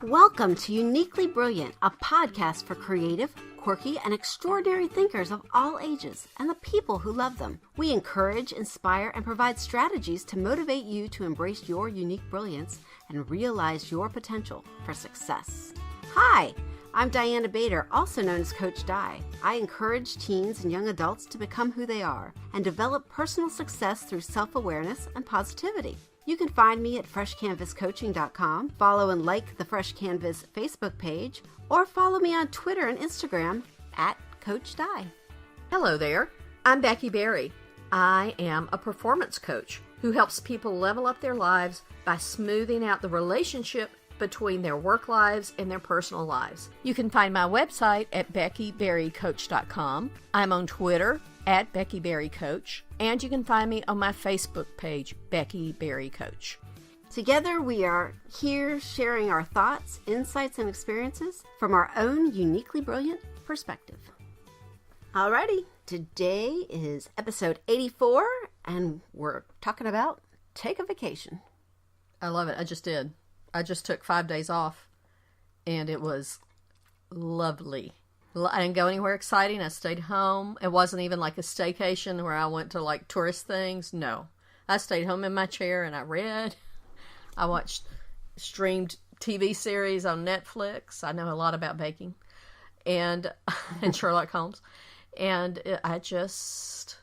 Welcome to Uniquely Brilliant, a podcast for creative, quirky, and extraordinary thinkers of all ages and the people who love them. We encourage, inspire, and provide strategies to motivate you to embrace your unique brilliance and realize your potential for success. Hi, I'm Diana Bader, also known as Coach Di. I encourage teens and young adults to become who they are and develop personal success through self-awareness and positivity. You can find me at freshcanvascoaching.com, follow and like the Fresh Canvas Facebook page, or follow me on Twitter and Instagram at Coach Di. Hello there, I'm Becky Berry. I am a performance coach who helps people level up their lives by smoothing out the relationship between their work lives and their personal lives. You can find my website at beckyberrycoach.com. I'm on Twitter at Becky Berry Coach, and you can find me on my Facebook page, Becky Berry Coach. Together we are here sharing our thoughts, insights, and experiences from our own uniquely brilliant perspective. Alrighty, today is episode 84, and we're talking about take a vacation. I love it. I just did. I just took 5 days off, and it was lovely. I didn't go anywhere exciting. I stayed home. It wasn't even like a staycation where I went to like tourist things. No. I stayed home in my chair and I read. I watched streamed TV series on Netflix. I know a lot about baking and Sherlock Holmes. And I just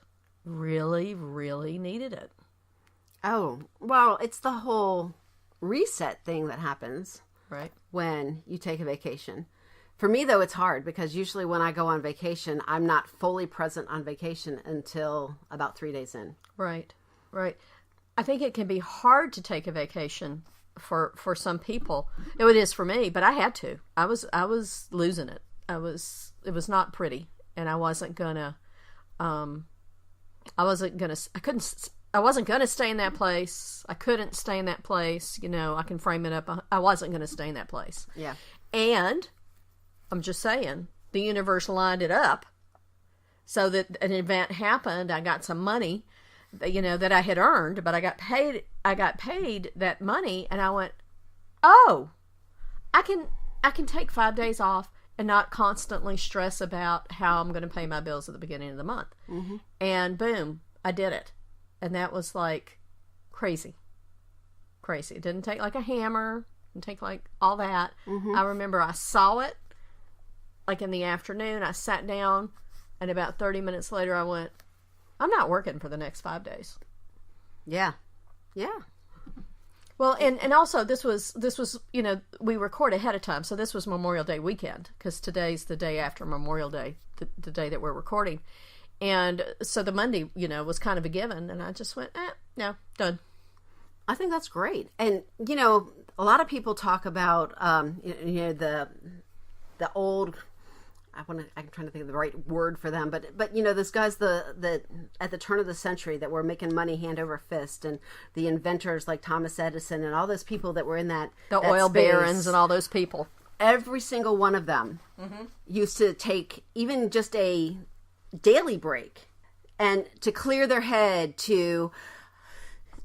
really, really needed it. Oh, well, it's the whole reset thing that happens right when you take a vacation. For me, though, it's hard because usually when I go on vacation, I'm not fully present on vacation until about 3 days in. Right. I think it can be hard to take a vacation for some people. It is for me, but I had to. I was losing it. It was not pretty, and I wasn't gonna stay in that place. I couldn't stay in that place. You know, I can frame it up. I wasn't going to stay in that place. Yeah. And I'm just saying, the universe lined it up so that an event happened. I got some money, that I had earned, but I got paid that money, and I went, oh, I can take 5 days off and not constantly stress about how I'm going to pay my bills at the beginning of the month. Mm-hmm. And boom, I did it. And that was like crazy. It didn't take like a hammer. It didn't take like all that. Mm-hmm. I remember I saw it like in the afternoon. I sat down, and about 30 minutes later I went, I'm not working for the next 5 days. Yeah. Well, and also this was, we record ahead of time. So this was Memorial Day weekend, because today's the day after Memorial Day, the day that we're recording. And so the Monday, was kind of a given, and I just went, no, done. I think that's great. And, a lot of people talk about, the old, I'm trying to think of the right word for them, but those guys, the at the turn of the century that were making money hand over fist, and the inventors like Thomas Edison and all those people that were in that oil space, barons and all those people. Every single one of them used to take even just a daily break and to clear their head, to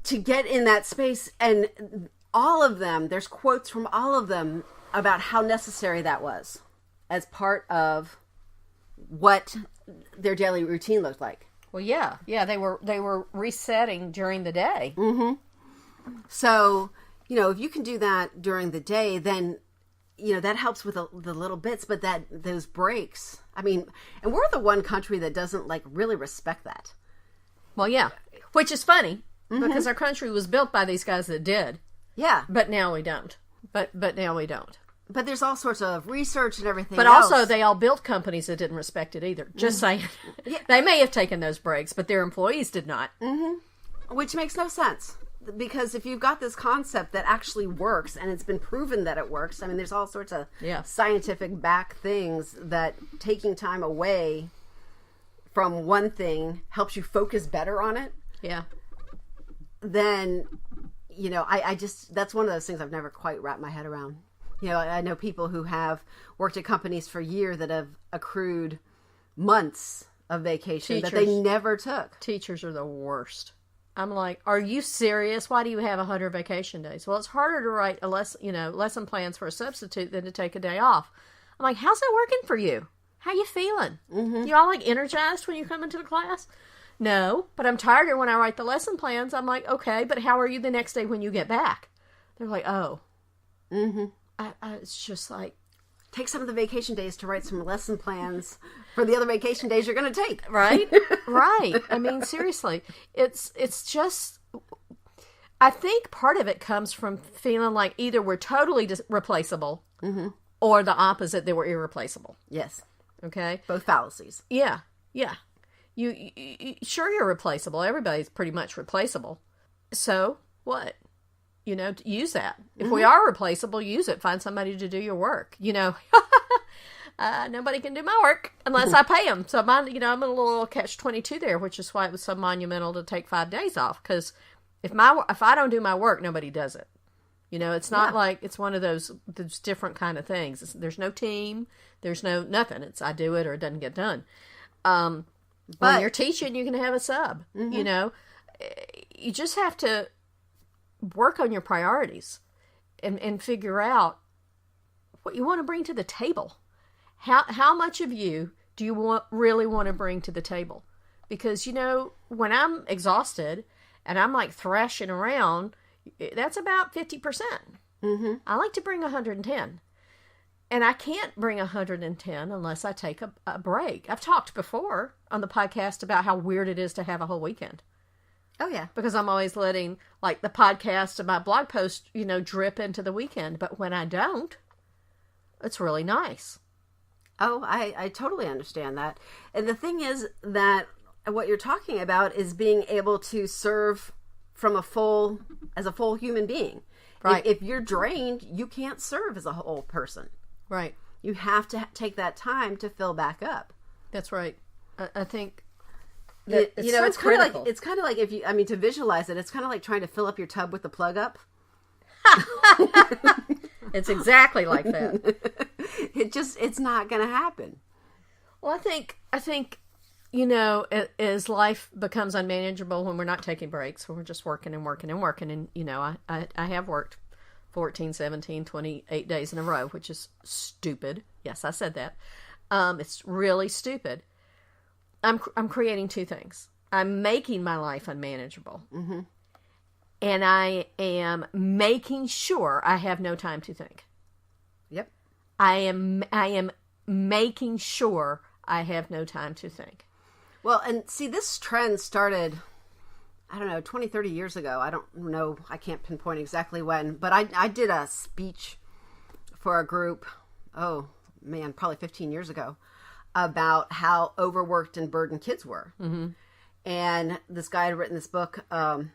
get in that space. And all of them, there's quotes from all of them about how necessary that was as part of what their daily routine looked like. Well, yeah, they were resetting during the day. Mm-hmm. So, if you can do that during the day, then that helps with the little bits, but those breaks, and we're the one country that doesn't really respect that. Well, yeah, which is funny because our country was built by these guys that did. Yeah. But now we don't. But now we don't. But there's all sorts of research and everything But else. also they all built companies that didn't respect it either. Just saying. Yeah. They may have taken those breaks, but their employees did not. Mm-hmm. Which makes no sense. Because if you've got this concept that actually works, and it's been proven that it works, there's all sorts of scientific back things that taking time away from one thing helps you focus better on it. Yeah. Then, I just, that's one of those things I've never quite wrapped my head around. I know people who have worked at companies for years that have accrued months of vacation that they never took. Teachers are the worst. I'm like, are you serious? Why do you have 100 vacation days? Well, it's harder to write lesson plans for a substitute than to take a day off. I'm like, how's that working for you? How you feeling? Mm-hmm. You all like energized when you come into the class? No, but I'm tired when I write the lesson plans. I'm like, okay, but how are you the next day when you get back? They're like, oh. Mm-hmm. It's just like, take some of the vacation days to write some lesson plans for the other vacation days you're going to take. Right? Right. I mean, seriously, it's just, I think part of it comes from feeling like either we're totally replaceable mm-hmm. or the opposite, that we're irreplaceable. Yes. Okay? Both fallacies. Yeah. Yeah. You sure, you're replaceable. Everybody's pretty much replaceable. So what? Use that. If we are replaceable, use it. Find somebody to do your work. Nobody can do my work unless I pay them. So I'm in a little catch-22 there, which is why it was so monumental to take 5 days off. Because if I don't do my work, nobody does it. It's not like it's one of those different kind of things. There's no team. There's no nothing. It's I do it or it doesn't get done. But when you're teaching, you can have a sub. Mm-hmm. You just have to work on your priorities and figure out what you want to bring to the table. How much of you do you really want to bring to the table? Because, when I'm exhausted and I'm like thrashing around, that's about 50%. Mm-hmm. I like to bring 110. And I can't bring 110 unless I take a break. I've talked before on the podcast about how weird it is to have a whole weekend. Oh, yeah. Because I'm always letting, like, the podcast and my blog post, drip into the weekend. But when I don't, it's really nice. Oh, I totally understand that. And the thing is that what you're talking about is being able to serve from as a full human being. Right. If you're drained, you can't serve as a whole person. Right. You have to take that time to fill back up. That's right. I think... It's kind of like to visualize it, it's kind of like trying to fill up your tub with the plug up. It's exactly like that. It's not going to happen. Well, I think as life becomes unmanageable when we're not taking breaks, when we're just working and working and working, and I have worked 14, 17, 28 days in a row, which is stupid. Yes, I said that. It's really stupid. I'm creating two things. I'm making my life unmanageable. Mm-hmm. And I am making sure I have no time to think. Yep. I am making sure I have no time to think. Well, and see, this trend started, 20, 30 years ago. I don't know. I can't pinpoint exactly when. But I did a speech for a group, probably 15 years ago, about how overworked and burdened kids were. Mm-hmm. And this guy had written this book on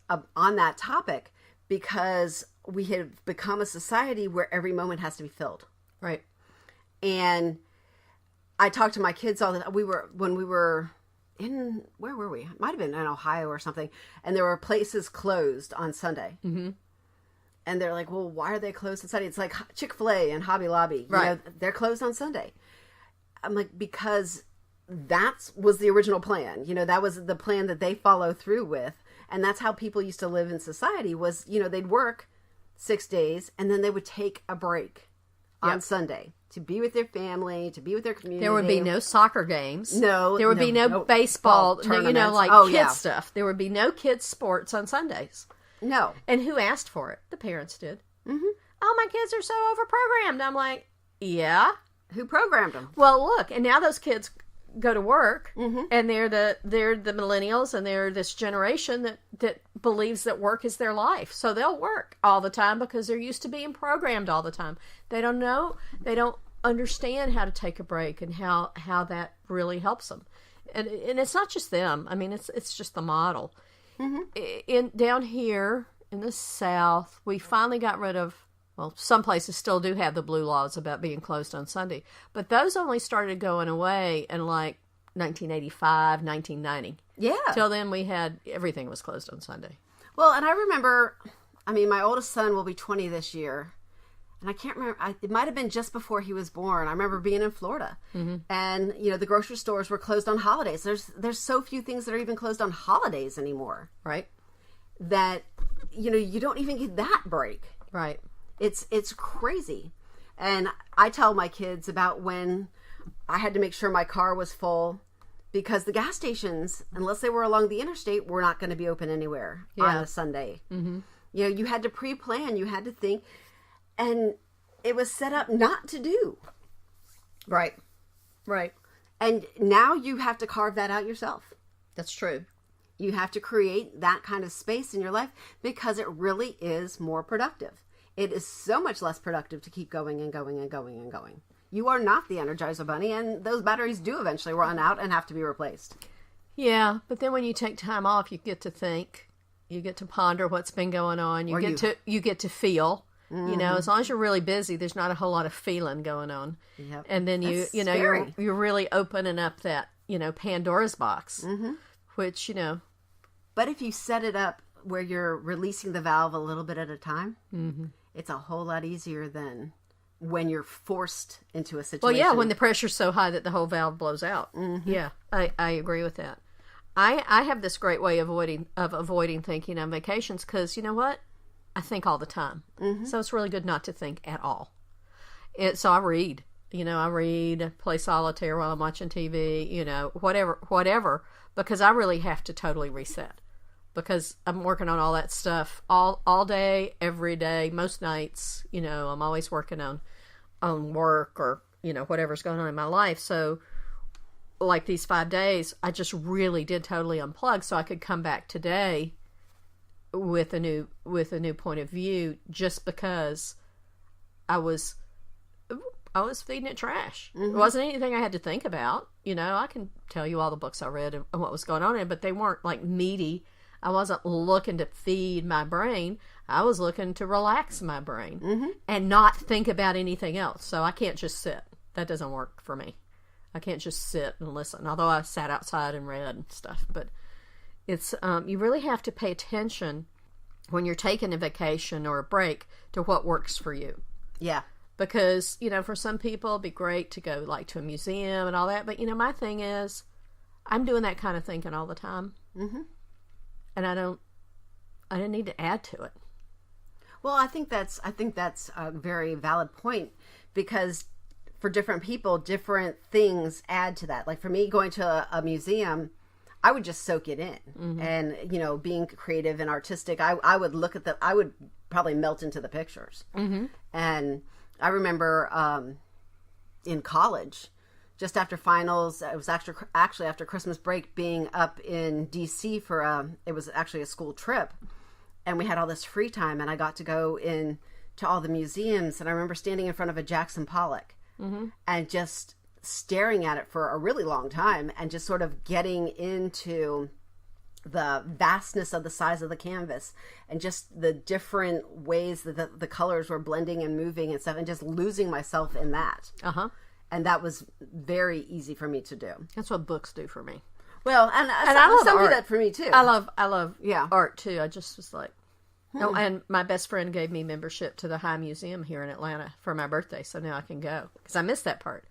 that topic because we had become a society where every moment has to be filled. Right. And I talked to my kids all the time. When we were in, where were we? It might have been in Ohio or something. And there were places closed on Sunday. Mm-hmm. And they're like, well, why are they closed on Sunday? It's like Chick-fil-A and Hobby Lobby. Right. They're closed on Sunday. I'm like, because that was the original plan. That was the plan that they follow through with. And that's how people used to live in society was, they'd work 6 days and then they would take a break on Sunday to be with their family, to be with their community. There would be no soccer games. No. There would be no baseball, kids stuff. There would be no kids sports on Sundays. No. And who asked for it? The parents did. Mm-hmm. Oh, my kids are so overprogrammed. I'm like, yeah. Who programmed them? Well, look, and now those kids go to work, mm-hmm. and they're the millennials, and they're this generation that believes that work is their life. So they'll work all the time because they're used to being programmed all the time. They don't know, they don't understand how to take a break and how that really helps them. And it's not just them. I mean, it's just the model. Mm-hmm. Down here in the South, we finally got rid of. Well, some places still do have the blue laws about being closed on Sunday. But those only started going away in like 1985, 1990. Yeah. Till then, everything was closed on Sunday. Well, and I remember, my oldest son will be 20 this year. and I can't remember, it might have been just before he was born. I remember being in Florida, and, you know, the grocery stores were closed on holidays. There's so few things that are even closed on holidays anymore. Right. That, you know, you don't even get that break. Right. It's crazy. And I tell my kids about when I had to make sure my car was full, because the gas stations, unless they were along the interstate, were not going to be open anywhere on a Sunday. You know, you had to pre-plan, you had to think, and it was set up not to do. Right. Right. And now you have to carve that out yourself. That's true. You have to create that kind of space in your life, because it really is more productive. It is so much less productive to keep going and going and going and going. You are not the Energizer Bunny, and those batteries do eventually run out and have to be replaced. Yeah, but then when you take time off, you get to think, you get to ponder what's been going on, you get to feel. You know, as long as you're really busy, there's not a whole lot of feeling going on. Yep. And then you know, you're really opening up that, you know, Pandora's box, which, you know. But if you set it up where you're releasing the valve a little bit at a time, it's a whole lot easier than when you're forced into a situation. Well, yeah, when the pressure's so high that the whole valve blows out. Yeah, I agree with that. I have this great way of avoiding thinking on vacations, because, you know what? I think all the time. So it's really good not to think at all. So I read. You know, I read, play solitaire while I'm watching TV, you know, whatever, because I really have to totally reset. Because I'm working on all that stuff all day, every day, most nights. You know, I'm always working on work or, you know, whatever's going on in my life. So, like these 5 days, I just really did totally unplug, so I could come back today with a new point of view, just because I was feeding it trash. It wasn't anything I had to think about. You know, I can tell you all the books I read and what was going on in it, but they weren't like meaty. I wasn't looking to feed my brain. I was looking to relax my brain and not think about anything else. So I can't just sit. That doesn't work for me. I can't just sit and listen, although I sat outside and read and stuff. But it's you really have to pay attention when you're taking a vacation or a break to what works for you. Yeah. Because, you know, for some people it'd be great to go like to a museum and all that. But, you know, my thing is I'm doing that kind of thinking all the time. And I didn't need to add to it. Well, I think that's a very valid point, because for different people, different things add to that. Like for me, going to a museum, I would just soak it in. And, you know, being creative and artistic, I would look at I would probably melt into the pictures. And I remember in college, just after finals, it was actually after Christmas break, being up in D.C. for it was actually a school trip, and we had all this free time, and I got to go in to all the museums, and I remember standing in front of a Jackson Pollock and just staring at it for a really long time, and just sort of getting into the vastness of the size of the canvas and just the different ways that the colors were blending and moving and stuff, and just losing myself in that. And that was very easy for me to do. That's what books do for me. Well, and I love some do that for me too. I love art too. I just was like, no. And my best friend gave me membership to the High Museum here in Atlanta for my birthday, so now I can go, because I missed that part.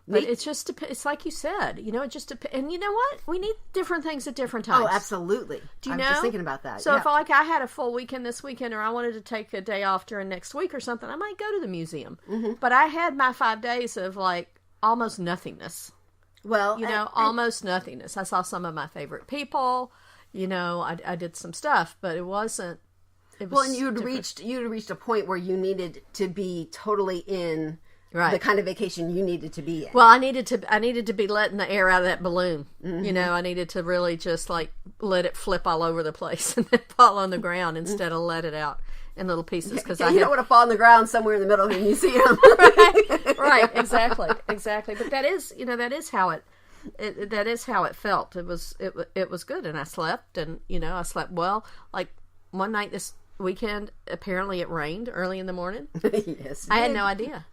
But it's just, it's like you said, you know, it just depends. And you know what? We need different things at different times. Oh, absolutely. Do you know? I was just thinking about that. So if I had a full weekend this weekend, or I wanted to take a day off during next week or something, I might go to the museum. But I had my 5 days of like almost nothingness. Well, you know, almost nothingness. I saw some of my favorite people. You know, I did some stuff, but it wasn't. It was well, and you'd reached a point where you needed to be totally in. Right. The kind of vacation you needed to be in. Well, I needed to be letting the air out of that balloon. You know, I needed to really just like let it flip all over the place and then fall on the ground instead of let it out in little pieces. Because you don't want to fall on the ground somewhere in the middle of a museum. right, exactly. But that is, you know, that is how it felt. It was good, and I slept, and you know, I slept well. Like one night this weekend, apparently it rained early in the morning. Yes, I had no idea.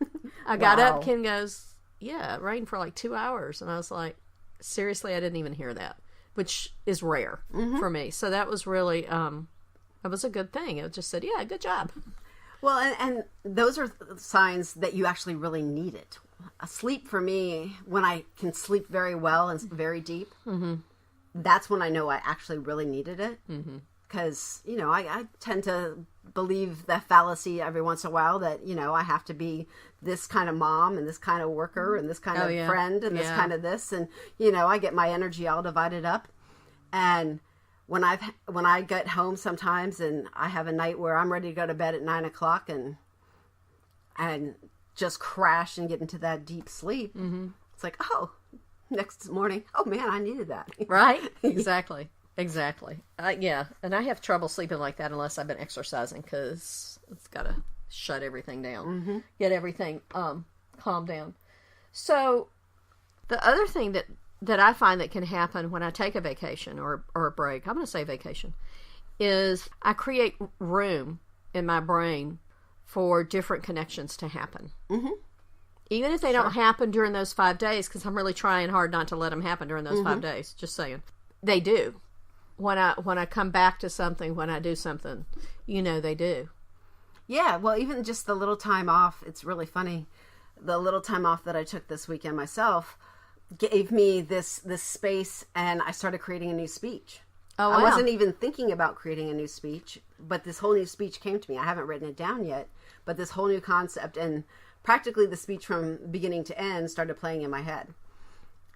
I got up, Ken goes, yeah, it rained for like 2 hours. And I was like, seriously, I didn't even hear that, which is rare for me. So that was really, it was a good thing. It just said, yeah, good job. Well, and those are signs that you actually really need it. Sleep for me, when I can sleep very well and very deep, that's when I know I actually really needed it. Because, I tend to believe that fallacy every once in a while that, I have to be this kind of mom and this kind of worker and this kind of friend and this kind of this. And, I get my energy all divided up. And when I get home sometimes and I have a night where I'm ready to go to bed at 9:00 and just crash and get into that deep sleep, it's like, oh, next morning, oh man, I needed that. Right? Exactly. Yeah. And I have trouble sleeping like that unless I've been exercising, because it's got to shut everything down, get everything calmed down. So the other thing that I find that can happen when I take a vacation or a break, I'm going to say vacation, is I create room in my brain for different connections to happen. Even if they don't happen during those 5 days, because I'm really trying hard not to let them happen during those 5 days, just saying. They do. When I come back to something, when I do something, they do. Yeah, well, even just the little time off, it's really funny. The little time off that I took this weekend myself gave me this space, and I started creating a new speech. Oh, wow. I wasn't even thinking about creating a new speech, but this whole new speech came to me. I haven't written it down yet, but this whole new concept, and practically the speech from beginning to end started playing in my head.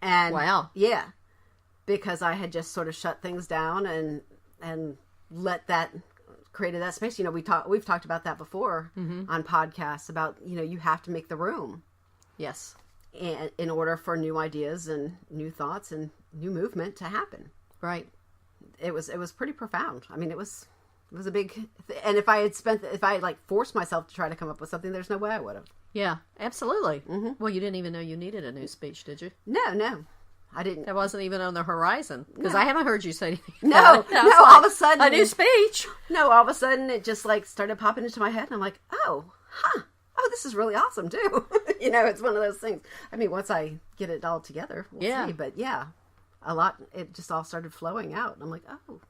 And wow. Yeah. Because I had just sort of shut things down and let that created that space. We've talked about that before on podcasts about, you have to make the room. Yes. And in order for new ideas and new thoughts and new movement to happen. Right. It was pretty profound. I mean, it was a big, and if I had forced myself to try to come up with something, there's no way I would have. Yeah, absolutely. Well, you didn't even know you needed a new speech, did you? No. I didn't. That wasn't even on the horizon, because I haven't heard you say anything. No, all of a sudden. A new speech. No, all of a sudden it just started popping into my head, and I'm like, oh, this is really awesome too. It's one of those things. I mean, once I get it all together, we'll see. But yeah, a lot, it just all started flowing out. I'm like, oh.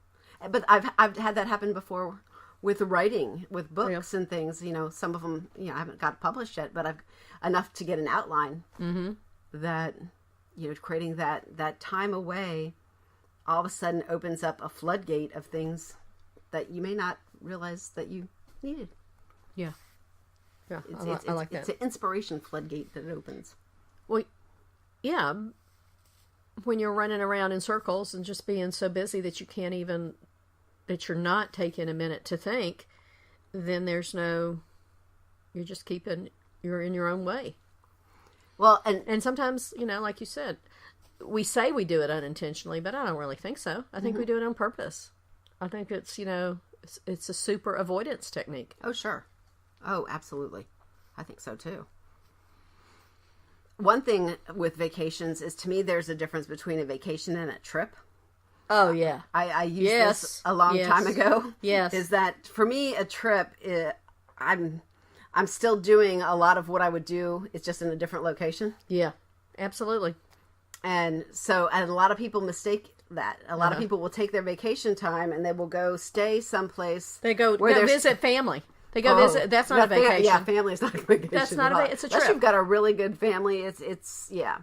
But I've had that happen before with writing, with books and things. Some of them, I haven't got published yet, but I've enough to get an outline that, creating that time away all of a sudden opens up a floodgate of things that you may not realize that you needed. Yeah. Yeah, I like that. It's an inspiration floodgate that it opens. Well, yeah. When you're running around in circles and just being so busy that you can't even, that you're not taking a minute to think, then you're just you're in your own way. Well, and sometimes, like you said, we say we do it unintentionally, but I don't really think so. I think we do it on purpose. I think it's, it's a super avoidance technique. Oh, sure. Oh, absolutely. I think so too. One thing with vacations is, to me, there's a difference between a vacation and a trip. Oh, yeah. I used this a long time ago. Yes. Is that, for me, a trip, I'm still doing a lot of what I would do. It's just in a different location. Yeah, absolutely. And a lot of people mistake that. A lot of people will take their vacation time and they will go stay someplace. They go visit family. They go visit. That's not a vacation. Yeah, family is not a vacation. That's not a vacation. It's a trip. Unless you've got a really good family, it's yeah.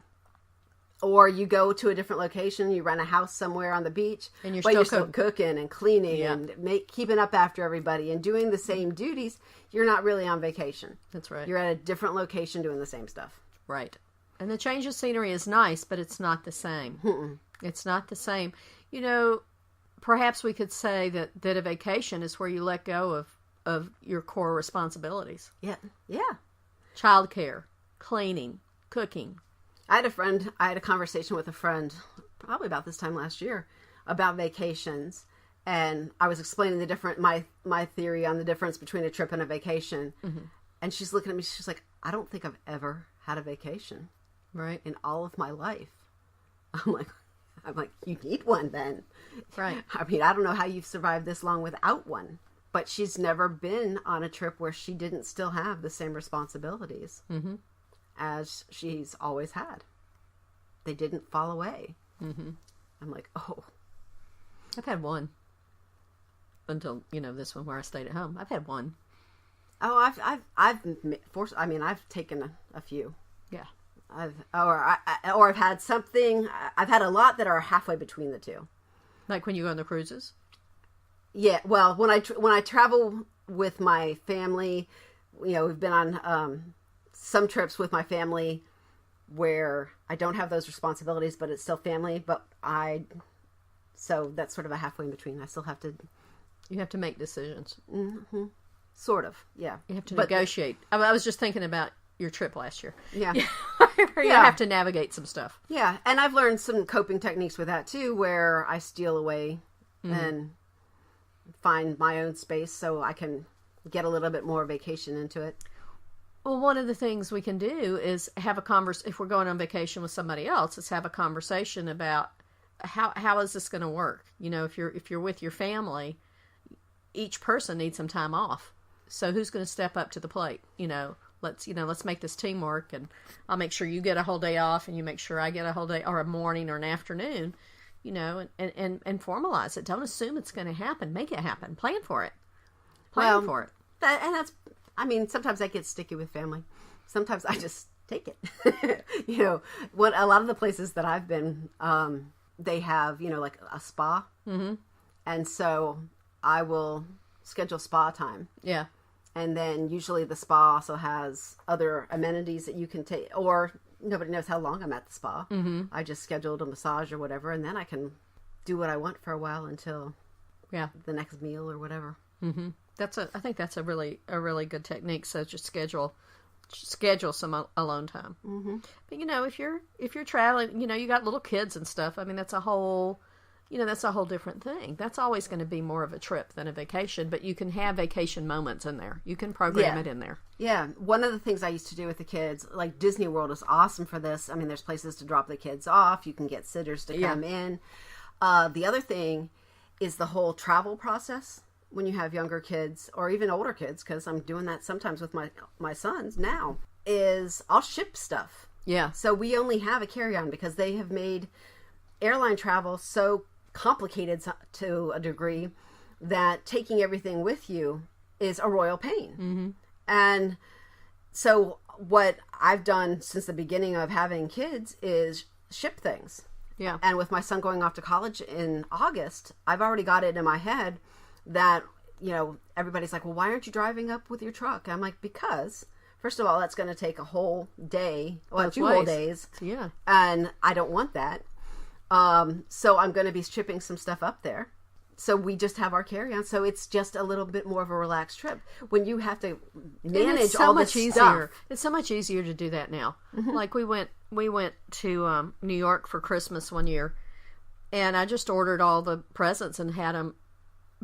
Or you go to a different location, you rent a house somewhere on the beach, and you're still cooking and cleaning and keeping up after everybody and doing the same duties. You're not really on vacation. That's right. You're at a different location doing the same stuff. Right. And the change of scenery is nice, but it's not the same. It's not the same. Perhaps we could say that a vacation is where you let go of your core responsibilities. Yeah. Childcare, cleaning, cooking. I had a conversation with a friend probably about this time last year about vacations, and I was explaining my theory on the difference between a trip and a vacation. And she's looking at me, she's like, I don't think I've ever had a vacation in all of my life. I'm like, you need one then. Right. I mean, I don't know how you've survived this long without one. But she's never been on a trip where she didn't still have the same responsibilities as she's always had. They didn't fall away. I'm like, oh. I've had one. Until, this one where I stayed at home. I've had one. Oh, I've taken a few. Yeah. I've had something. I've had a lot that are halfway between the two. Like when you go on the cruises? Yeah. Well, when I travel with my family, we've been on some trips with my family where I don't have those responsibilities, but it's still family. So that's sort of a halfway in between. I still have to. You have to make decisions. Mm-hmm. Sort of, yeah. You have to negotiate. I was just thinking about your trip last year. Yeah. You have to navigate some stuff. Yeah, and I've learned some coping techniques with that too, where I steal away and find my own space so I can get a little bit more vacation into it. Well, one of the things we can do is have a conversation. If we're going on vacation with somebody else, is have a conversation about how is this going to work. If you're with your family, each person needs some time off. So who's going to step up to the plate? Let's make this teamwork, and I'll make sure you get a whole day off, and you make sure I get a whole day, or a morning or an afternoon. And formalize it. Don't assume it's going to happen. Make it happen. Plan for it. Sometimes I get sticky with family. Sometimes I just take it. A lot of the places that I've been, they have, like a spa. Mm-hmm. And so I will schedule spa time. Yeah. And then usually the spa also has other amenities that you can take, or nobody knows how long I'm at the spa. Mm-hmm. I just scheduled a massage or whatever, and then I can do what I want for a while until the next meal or whatever. Mm-hmm. I think that's a really good technique. So just schedule some alone time. Mm-hmm. But if you're traveling, you got little kids and stuff. I mean, that's a whole different thing. That's always going to be more of a trip than a vacation, but you can have vacation moments in there. You can program it in there. Yeah. One of the things I used to do with the kids, like Disney World is awesome for this. I mean, there's places to drop the kids off. You can get sitters to come in. The other thing is the whole travel process when you have younger kids or even older kids, because I'm doing that sometimes with my sons now, is I'll ship stuff. Yeah. So we only have a carry-on because they have made airline travel so complicated to a degree that taking everything with you is a royal pain. Mm-hmm. And so what I've done since the beginning of having kids is ship things. Yeah. And with my son going off to college in August, I've already got it in my head that, everybody's like, well, why aren't you driving up with your truck? I'm like, because first of all, that's going to take a whole day, whole days. Yeah. And I don't want that. So I'm going to be shipping some stuff up there. So we just have our carry-on. So it's just a little bit more of a relaxed trip. When you have to manage all this stuff. It's so much easier to do that now. Mm-hmm. Like we went to New York for Christmas one year, and I just ordered all the presents and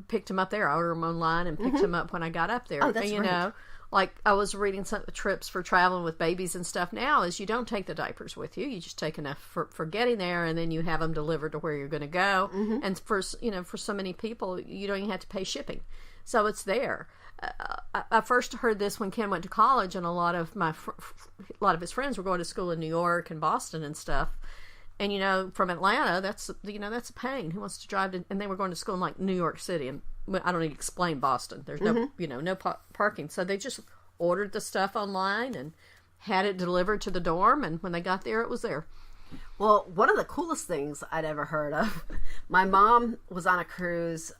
picked them up there. I ordered them online and picked them up when I got up there. Oh, that's great. Like I was reading some trips for traveling with babies and stuff now is you don't take the diapers with you. You just take enough for getting there, and then you have them delivered to where you're going to go. Mm-hmm. And for so many people, you don't even have to pay shipping. So it's there. I first heard this when Ken went to college, and a lot of his friends were going to school in New York and Boston and stuff. And from Atlanta, that's a pain. Who wants to drive to? And they were going to school in like New York City, and I don't need to explain Boston. There's no no parking, so they just ordered the stuff online and had it delivered to the dorm. And when they got there, it was there. Well, one of the coolest things I'd ever heard of. My mom was on a cruise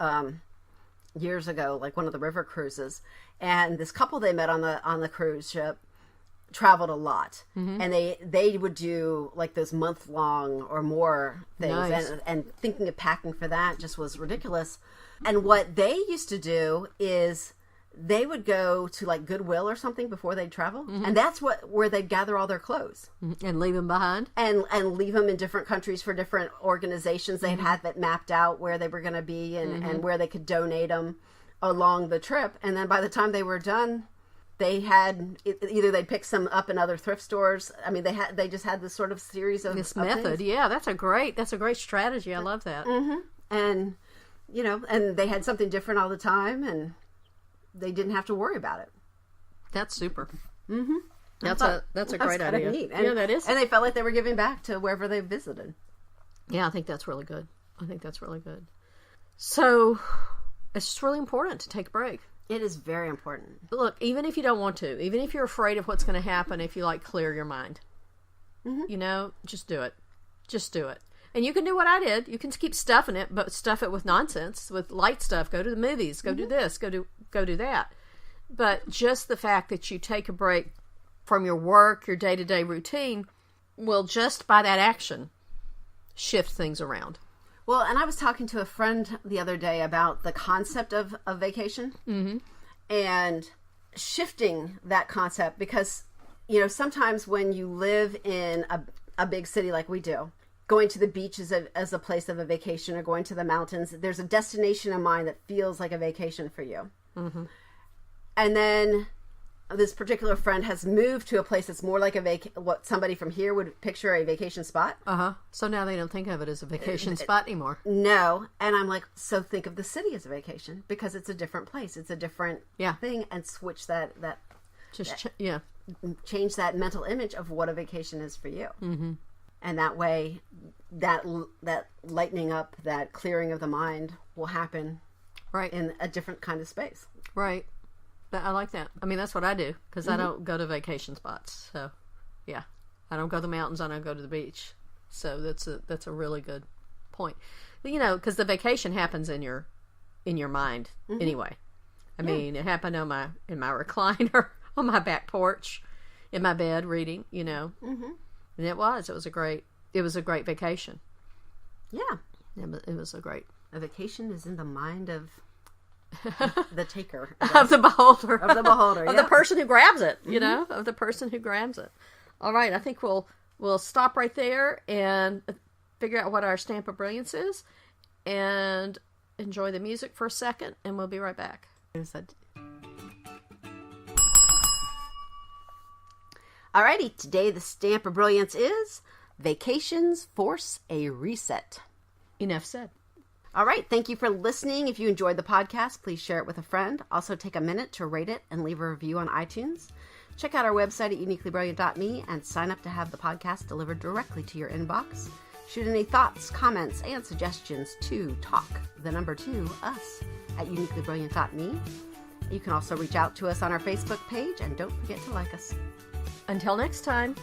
years ago, like one of the river cruises, and this couple they met on the cruise ship traveled a lot, and they would do like those month-long or more things. Nice. And thinking of packing for that just was ridiculous. And what they used to do is they would go to like Goodwill or something before they'd travel, and that's where they'd gather all their clothes and leave them behind, and leave them in different countries for different organizations. They'd had that mapped out where they were going to be and where they could donate them along the trip. And then by the time they were done, they had either they'd pick some up in other thrift stores. I mean, they just had this sort of series of this method. Things. Yeah, that's a great strategy. I love that. Mm-hmm. And and they had something different all the time, and they didn't have to worry about it. That's super. Mm-hmm. That's a great idea. Neat. And, that is. And they felt like they were giving back to wherever they visited. Yeah, I think that's really good. So it's just really important to take a break. It is very important. Look, even if you don't want to, even if you're afraid of what's going to happen, if you like clear your mind, you know, just do it. Just do it. And you can do what I did. You can keep stuffing it, but stuff it with nonsense, with light stuff. Go to the movies. Go do this. Go do that. But just the fact that you take a break from your work, your day-to-day routine, will just by that action shift things around. Well, and I was talking to a friend the other day about the concept of vacation and shifting that concept because, you know, sometimes when you live in a big city like we do, going to the beach as a place of a vacation or going to the mountains, there's a destination in mind that feels like a vacation for you. And then this particular friend has moved to a place that's more like what somebody from here would picture a vacation spot. So now they don't think of it as a vacation spot anymore. No. And I'm like, so think of the city as a vacation because it's a different place. It's a different thing, and switch change that mental image of what a vacation is for you. And that way, that lightening up, that clearing of the mind will happen in a different kind of space. Right. I like that. I mean, that's what I do because I don't go to vacation spots. So, yeah, I don't go to the mountains. I don't go to the beach. So that's a really good point. You know, because the vacation happens in your mind anyway. I mean, it happened in my recliner on my back porch, in my bed reading. You know, and it was a great vacation. Yeah, it was a great. A vacation is in the mind of the taker, of the beholder, of the person who grabs it. You know, of the person who grabs it. All right, I think we'll stop right there and figure out what our stamp of brilliance is, and enjoy the music for a second, and we'll be right back. Alrighty, today the stamp of brilliance is vacations force a reset. Enough said. All right, thank you for listening. If you enjoyed the podcast, please share it with a friend. Also, take a minute to rate it and leave a review on iTunes. Check out our website at uniquelybrilliant.me and sign up to have the podcast delivered directly to your inbox. Shoot any thoughts, comments, and suggestions to us at uniquelybrilliant.me. You can also reach out to us on our Facebook page, and don't forget to like us. Until next time.